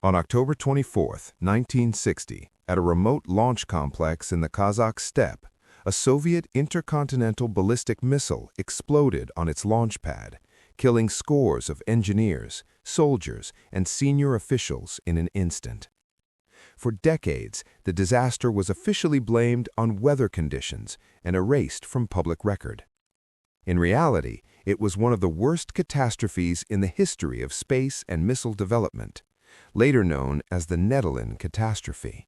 On October 24, 1960, at a remote launch complex in the Kazakh steppe, a Soviet intercontinental ballistic missile exploded on its launch pad, killing scores of engineers, soldiers, and senior officials in an instant. For decades, the disaster was officially blamed on weather conditions and erased from public record. In reality, it was one of the worst catastrophes in the history of space and missile development, later known as the Nedelin catastrophe.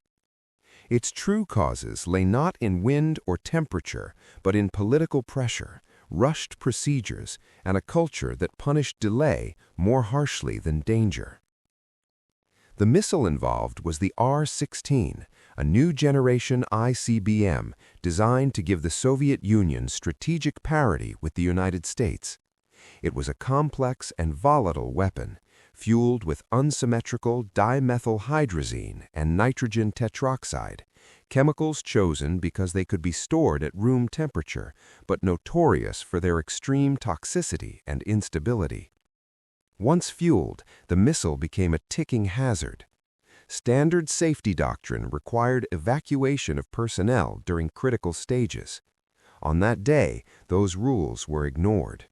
Its true causes lay not in wind or temperature, but in political pressure, rushed procedures, and a culture that punished delay more harshly than danger. The missile involved was the R-16, a new generation ICBM designed to give the Soviet Union strategic parity with the United States. It was a complex and volatile weapon, fueled with unsymmetrical dimethylhydrazine and nitrogen tetroxide, chemicals chosen because they could be stored at room temperature, but notorious for their extreme toxicity and instability. Once fueled, the missile became a ticking hazard. Standard safety doctrine required evacuation of personnel during critical stages. On that day, those rules were ignored.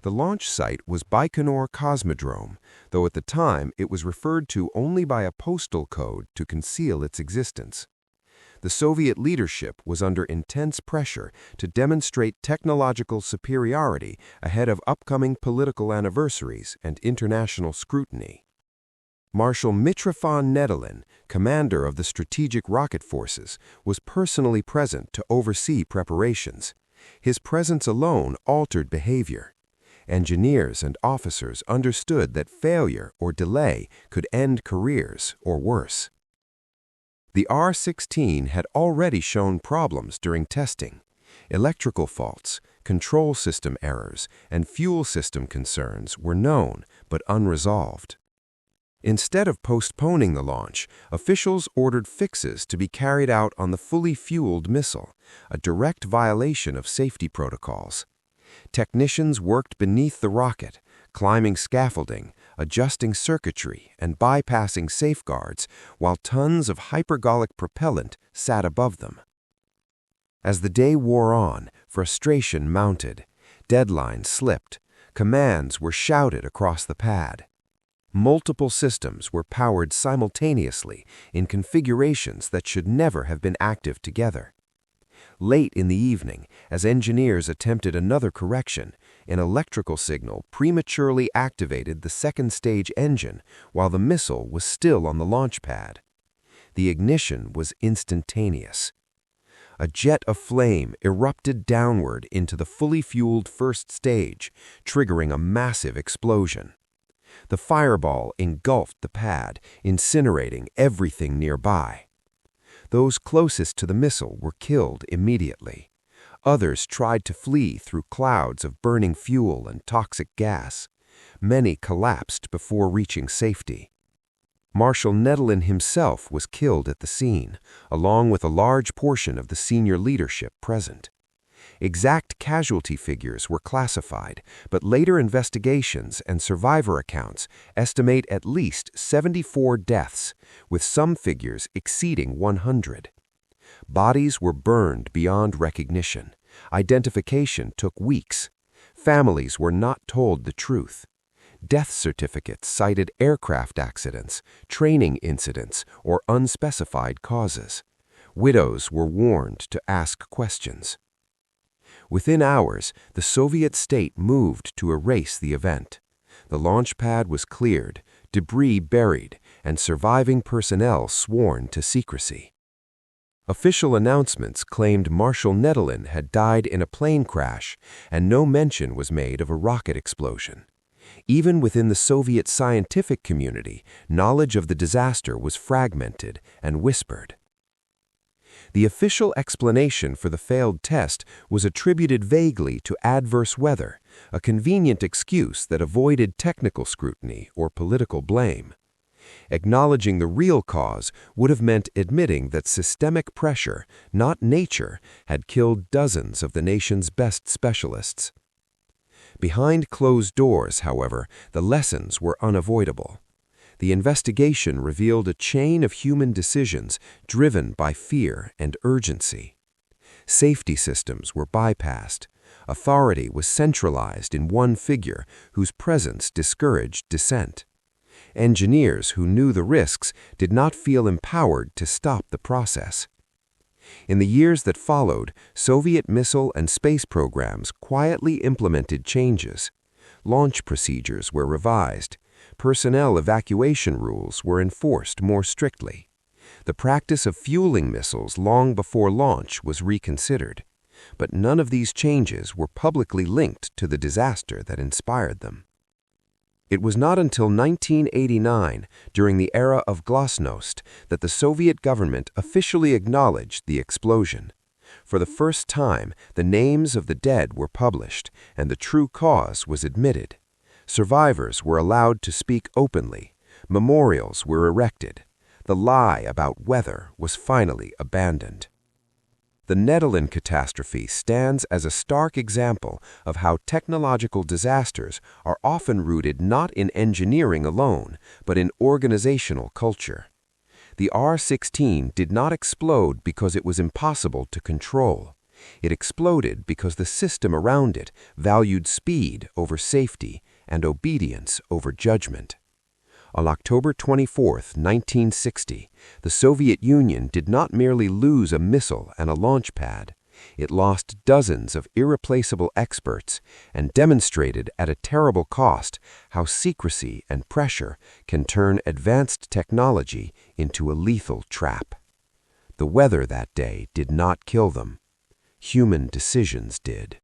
The launch site was Baikonur Cosmodrome, though at the time it was referred to only by a postal code to conceal its existence. The Soviet leadership was under intense pressure to demonstrate technological superiority ahead of upcoming political anniversaries and international scrutiny. Marshal Mitrofan Nedelin, commander of the Strategic Rocket Forces, was personally present to oversee preparations. His presence alone altered behavior. Engineers and officers understood that failure or delay could end careers or worse. The R-16 had already shown problems during testing. Electrical faults, control system errors, and fuel system concerns were known but unresolved. Instead of postponing the launch, officials ordered fixes to be carried out on the fully fueled missile, a direct violation of safety protocols. Technicians worked beneath the rocket, climbing scaffolding, adjusting circuitry, and bypassing safeguards, while tons of hypergolic propellant sat above them. As the day wore on, frustration mounted. Deadlines slipped. Commands were shouted across the pad. Multiple systems were powered simultaneously in configurations that should never have been active together. Late in the evening, as engineers attempted another correction, an electrical signal prematurely activated the second-stage engine while the missile was still on the launch pad. The ignition was instantaneous. A jet of flame erupted downward into the fully fueled first stage, triggering a massive explosion. The fireball engulfed the pad, incinerating everything nearby. Those closest to the missile were killed immediately. Others tried to flee through clouds of burning fuel and toxic gas. Many collapsed before reaching safety. Marshal Nedelin himself was killed at the scene, along with a large portion of the senior leadership present. Exact casualty figures were classified, but later investigations and survivor accounts estimate at least 74 deaths, with some figures exceeding 100. Bodies were burned beyond recognition. Identification took weeks. Families were not told the truth. Death certificates cited aircraft accidents, training incidents, or unspecified causes. Widows were warned to ask questions. Within hours, the Soviet state moved to erase the event. The launch pad was cleared, debris buried, and surviving personnel sworn to secrecy. Official announcements claimed Marshal Nedelin had died in a plane crash, and no mention was made of a rocket explosion. Even within the Soviet scientific community, knowledge of the disaster was fragmented and whispered. The official explanation for the failed test was attributed vaguely to adverse weather, a convenient excuse that avoided technical scrutiny or political blame. Acknowledging the real cause would have meant admitting that systemic pressure, not nature, had killed dozens of the nation's best specialists. Behind closed doors, however, the lessons were unavoidable. The investigation revealed a chain of human decisions driven by fear and urgency. Safety systems were bypassed. Authority was centralized in one figure whose presence discouraged dissent. Engineers who knew the risks did not feel empowered to stop the process. In the years that followed, Soviet missile and space programs quietly implemented changes. Launch procedures were revised. Personnel evacuation rules were enforced more strictly. The practice of fueling missiles long before launch was reconsidered, but none of these changes were publicly linked to the disaster that inspired them. It was not until 1989, during the era of glasnost, that the Soviet government officially acknowledged the explosion. For the first time, the names of the dead were published, and the true cause was admitted. Survivors were allowed to speak openly. Memorials were erected. The lie about weather was finally abandoned. The Nedelin catastrophe stands as a stark example of how technological disasters are often rooted not in engineering alone, but in organizational culture. The R-16 did not explode because it was impossible to control. It exploded because the system around it valued speed over safety and obedience over judgment. On October 24, 1960, the Soviet Union did not merely lose a missile and a launch pad. It lost dozens of irreplaceable experts and demonstrated at a terrible cost how secrecy and pressure can turn advanced technology into a lethal trap. The weather that day did not kill them. Human decisions did.